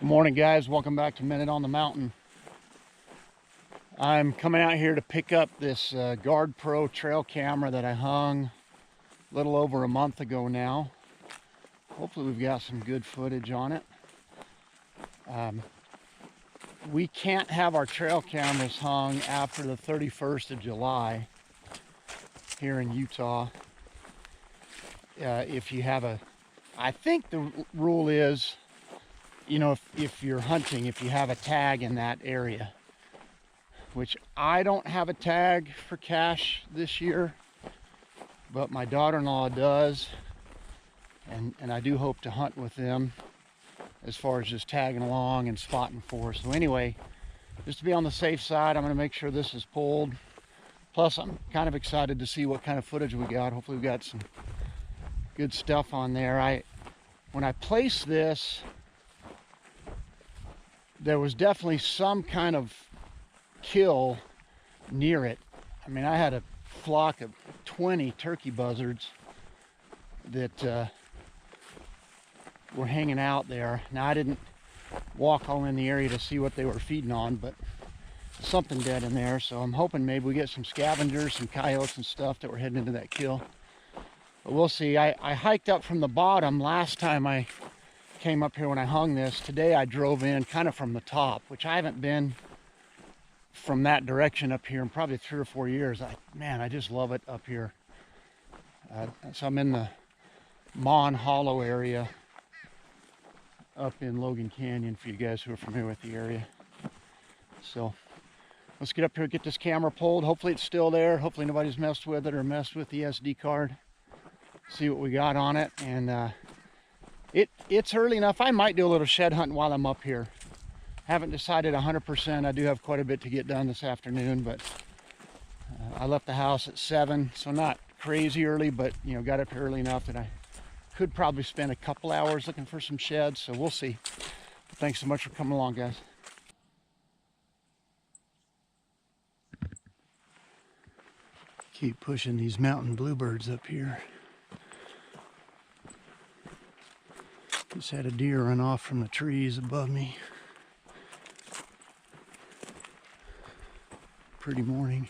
Good morning, guys. Welcome back to Minute on the Mountain. I'm coming out here to pick up this GardePro trail camera that I hung a little over a month ago now. Hopefully we've got some good footage on it. We can't have our trail cameras hung after the 31st of July here in Utah. If you have I think the rule is, you know, if you're hunting, if you have a tag in that area, which I don't have a tag for cache this year, but my daughter-in-law does, and I do hope to hunt with them as far as just tagging along and spotting for. So anyway, just to be on the safe side, I'm going to make sure this is pulled. Plus, I'm kind of excited to see what kind of footage we got. Hopefully we got some good stuff on there. When I placed this, there was definitely some kind of kill near it. I mean, I had a flock of 20 turkey buzzards that were hanging out there. Now, I didn't walk all in the area to see what they were feeding on, but something dead in there. So I'm hoping maybe we get some scavengers, some coyotes and stuff that were heading into that kill. But we'll see. I hiked up from the bottom last time I came up here when I hung this. Today I drove in kind of from the top, which I haven't been from that direction up here in probably 3 or 4 years. Man, I just love it up here. So I'm in the Mon Hollow area up in Logan Canyon, for you guys who are familiar with the area. So let's get up here and get this camera pulled. Hopefully it's still there. Hopefully nobody's messed with it or messed with the SD card. See what we got on it. And it's early enough. I might do a little shed hunting while I'm up here. Haven't decided 100%. I do have quite a bit to get done this afternoon, but I left the house at 7, so not crazy early, but you know, got up here early enough that I could probably spend a couple hours looking for some sheds, so we'll see. Thanks so much for coming along, guys. Keep pushing these mountain bluebirds up here. Just had a deer run off from the trees above me. Pretty morning.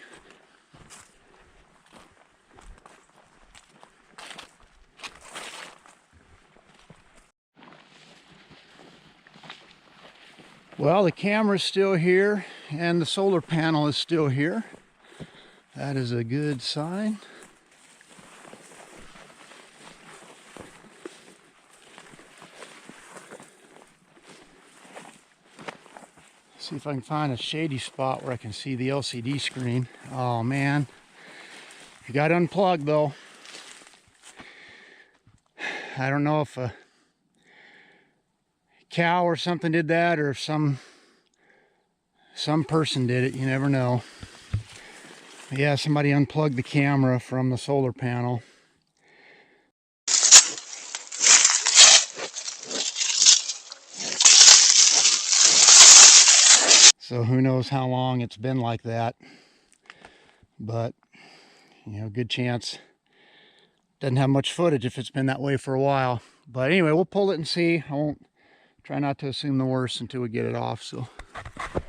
Well, the camera's still here and the solar panel is still here. That is a good sign. See if I can find a shady spot where I can see the LCD screen. Oh man, you got to unplug though. I don't know if a cow or something did that, or if some person did it. You never know. Yeah, somebody unplugged the camera from the solar panel. So who knows how long it's been like that, but you know, good chance doesn't have much footage if it's been that way for a while. But anyway, we'll pull it and see. I won't try not to assume the worst until we get it off. So,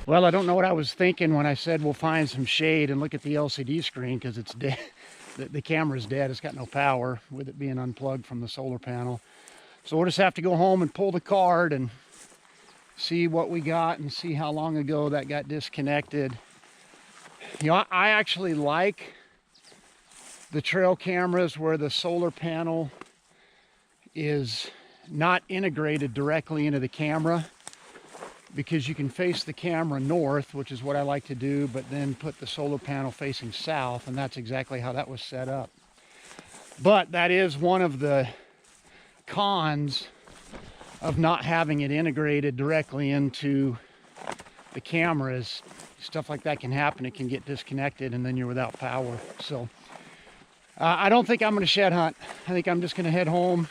well, I don't know what I was thinking when I said we'll find some shade and look at the LCD screen, because it's dead. The camera's dead. It's got no power with it being unplugged from the solar panel. So we'll just have to go home and pull the card and see what we got and see how long ago that got disconnected. You know, I actually like the trail cameras where the solar panel is not integrated directly into the camera, because you can face the camera north, which is what I like to do, but then put the solar panel facing south, and that's exactly how that was set up. But that is one of the cons of not having it integrated directly into the cameras. Stuff like that can happen. It can get disconnected and then you're without power. So I don't think I'm going to shed hunt. I think I'm just going to head home.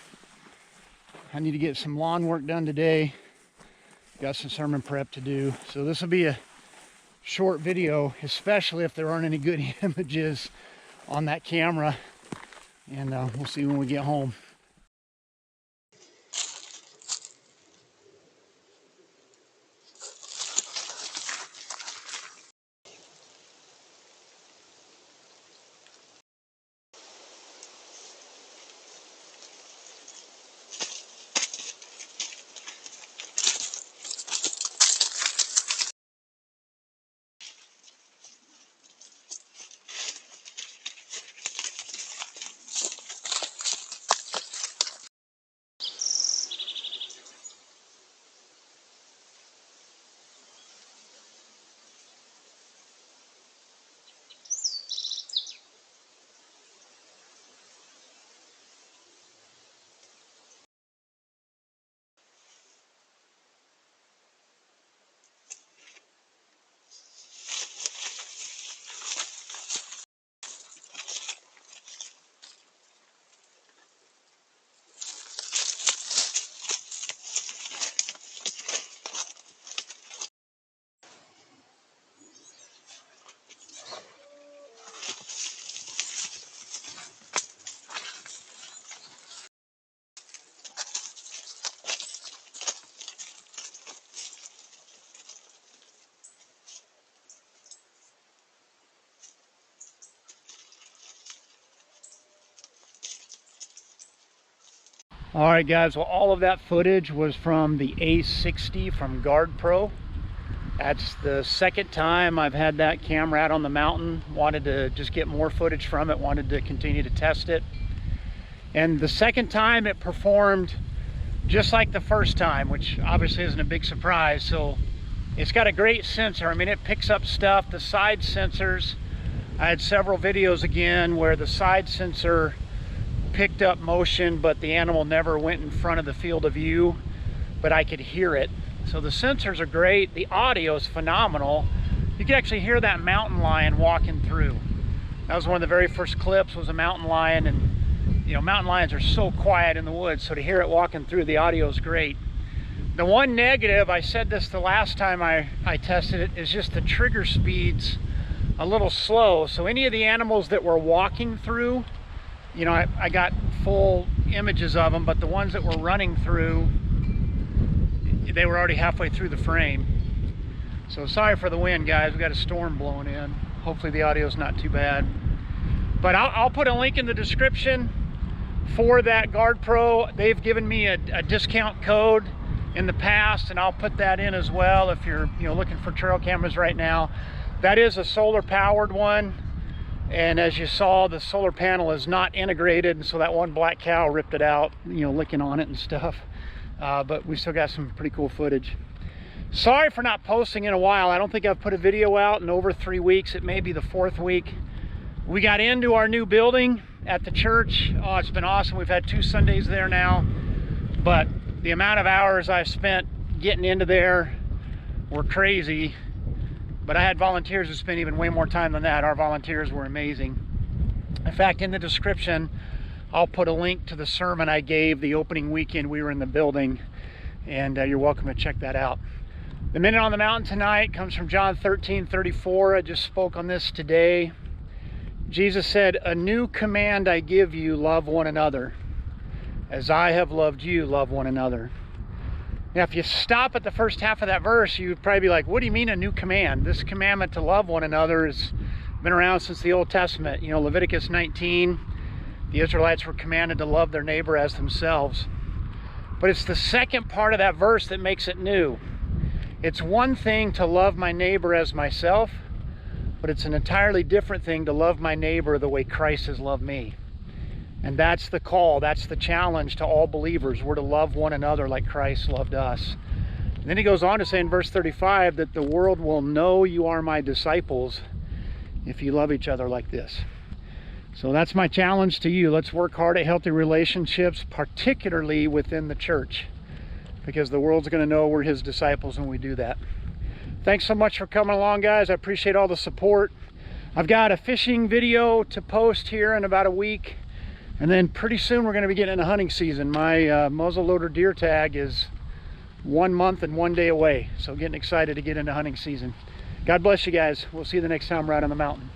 I need to get some lawn work done today. Got some sermon prep to do. So this will be a short video, especially if there aren't any good images on that camera. And we'll see when we get home. All right, guys, well, all of that footage was from the A60 from GardePro. That's the second time I've had that camera out on the mountain. Wanted to just get more footage from it, wanted to continue to test it. And the second time it performed just like the first time, which obviously isn't a big surprise. So it's got a great sensor. I mean, it picks up stuff. The side sensors, I had several videos again where the side sensor picked up motion, but the animal never went in front of the field of view, but I could hear it. So the sensors are great. The audio is phenomenal. You can actually hear that mountain lion walking through. That was one of the very first clips, was a mountain lion, and you know, mountain lions are so quiet in the woods, so to hear it walking through, the audio is great. The one negative, I said this the last time I tested it, is just the trigger speed's a little slow. So any of the animals that were walking through, you know, I got full images of them, but the ones that were running through, they were already halfway through the frame. So sorry for the wind, guys. We got a storm blowing in. Hopefully the audio's not too bad. But I'll put a link in the description for that GardePro. They've given me a discount code in the past, and I'll put that in as well if you're looking for trail cameras right now. That is a solar powered one. And as you saw, the solar panel is not integrated, so that one black cow ripped it out, licking on it and stuff. But we still got some pretty cool footage. Sorry for not posting in a while. I don't think I've put a video out in over 3 weeks. It may be the 4th week. We got into our new building at the church. Oh, it's been awesome. We've had 2 Sundays there now. But the amount of hours I've spent getting into there were crazy. But I had volunteers who spent even way more time than that. Our volunteers were amazing. In fact, in the description, I'll put a link to the sermon I gave the opening weekend we were in the building, and you're welcome to check that out. The minute on the mountain tonight comes from John 13:34. I just spoke on this today. Jesus said, "A new command I give you, love one another. As I have loved you, love one another." Now, if you stop at the first half of that verse, you'd probably be like, what do you mean a new command? This commandment to love one another has been around since the Old Testament. Leviticus 19, the Israelites were commanded to love their neighbor as themselves. But it's the second part of that verse that makes it new. It's one thing to love my neighbor as myself, but it's an entirely different thing to love my neighbor the way Christ has loved me. And that's the call, that's the challenge to all believers. We're to love one another like Christ loved us. And then he goes on to say in verse 35 that the world will know you are my disciples if you love each other like this. So that's my challenge to you. Let's work hard at healthy relationships, particularly within the church, because the world's going to know we're his disciples when we do that. Thanks so much for coming along, guys. I appreciate all the support. I've got a fishing video to post here in about a week. And then pretty soon we're going to be getting into hunting season. My muzzleloader deer tag is 1 month and 1 day away. So getting excited to get into hunting season. God bless you guys. We'll see you the next time we're out on the mountain.